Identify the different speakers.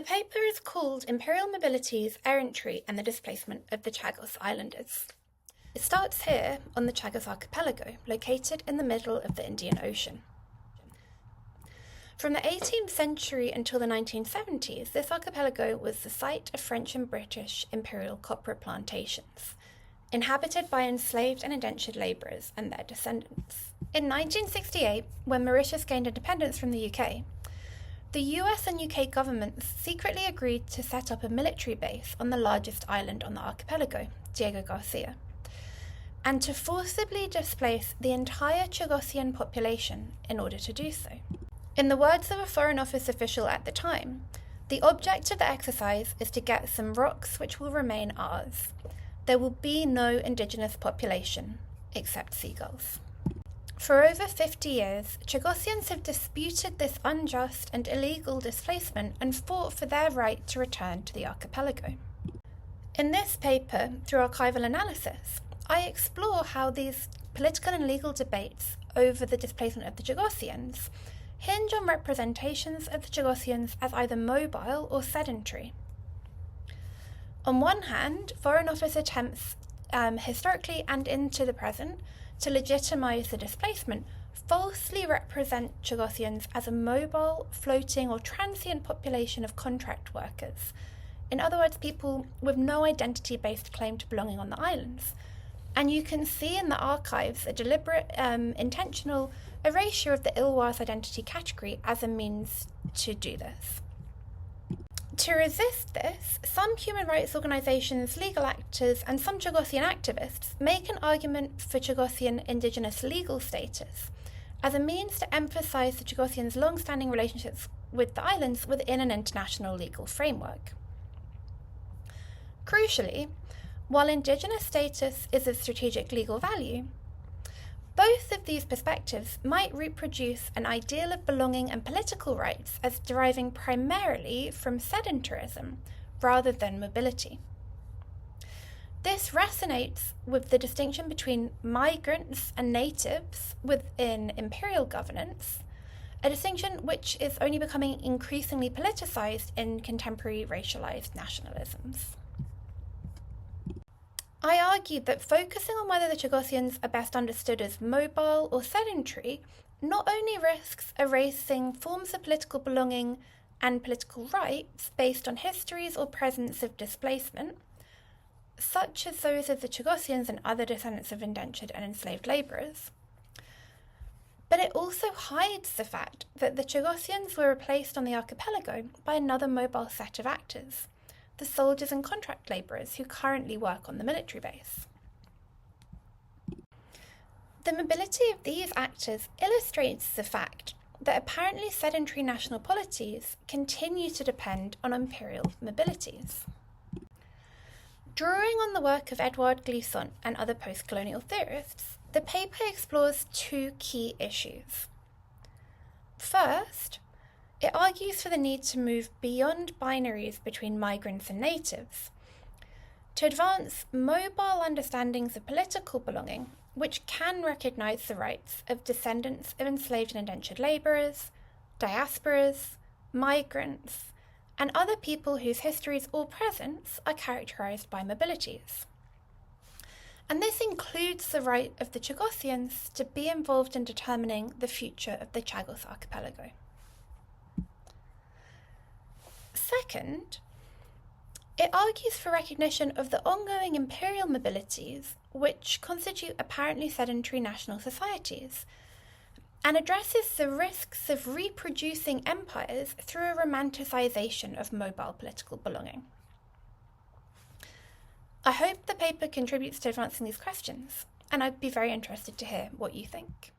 Speaker 1: The paper is called Imperial Mobilities, Errantry and the Displacement of the Chagos Islanders. It starts here on the Chagos archipelago, located in the middle of the Indian Ocean. From the 18th century until the 1970s, this archipelago was the site of French and British imperial copra plantations, inhabited by enslaved and indentured labourers and their descendants. In 1968, when Mauritius gained independence from the UK, the US and UK governments secretly agreed to set up a military base on the largest island on the archipelago, Diego Garcia, and to forcibly displace the entire Chagosian population in order to do so. In the words of a Foreign Office official at the time, the object of the exercise is to get some rocks which will remain ours. There will be no indigenous population, except seagulls. For over 50 years, Chagosians have disputed this unjust and illegal displacement and fought for their right to return to the archipelago. In this paper, through archival analysis, I explore how these political and legal debates over the displacement of the Chagosians hinge on representations of the Chagosians as either mobile or sedentary. On one hand, Foreign Office attempts historically and into the present to legitimise the displacement falsely represent Chagosians as a mobile, floating or transient population of contract workers. In other words, people with no identity-based claim to belonging on the islands. And you can see in the archives a deliberate, intentional erasure of the Ilwas identity category as a means to do this. To resist this, some human rights organisations, legal actors and some Chagosian activists make an argument for Chagosian indigenous legal status as a means to emphasise the Chagosians' long-standing relationships with the islands within an international legal framework. Crucially, while indigenous status is of strategic legal value, both of these perspectives might reproduce an ideal of belonging and political rights as deriving primarily from sedentarism rather than mobility. This resonates with the distinction between migrants and natives within imperial governance, a distinction which is only becoming increasingly politicized in contemporary racialized nationalisms. I argued that focusing on whether the Chagosians are best understood as mobile or sedentary not only risks erasing forms of political belonging and political rights based on histories or presence of displacement, such as those of the Chagosians and other descendants of indentured and enslaved labourers, but it also hides the fact that the Chagosians were replaced on the archipelago by another mobile set of actors, the soldiers and contract labourers who currently work on the military base. The mobility of these actors illustrates the fact that apparently sedentary national polities continue to depend on imperial mobilities. Drawing on the work of Edouard Glissant and other post-colonial theorists, the paper explores two key issues. First, it argues for the need to move beyond binaries between migrants and natives, to advance mobile understandings of political belonging, which can recognise the rights of descendants of enslaved and indentured labourers, diasporas, migrants, and other people whose histories or presence are characterised by mobilities. And this includes the right of the Chagosians to be involved in determining the future of the Chagos archipelago. Second, it argues for recognition of the ongoing imperial mobilities which constitute apparently sedentary national societies, and addresses the risks of reproducing empires through a romanticisation of mobile political belonging. I hope the paper contributes to advancing these questions, and I'd be very interested to hear what you think.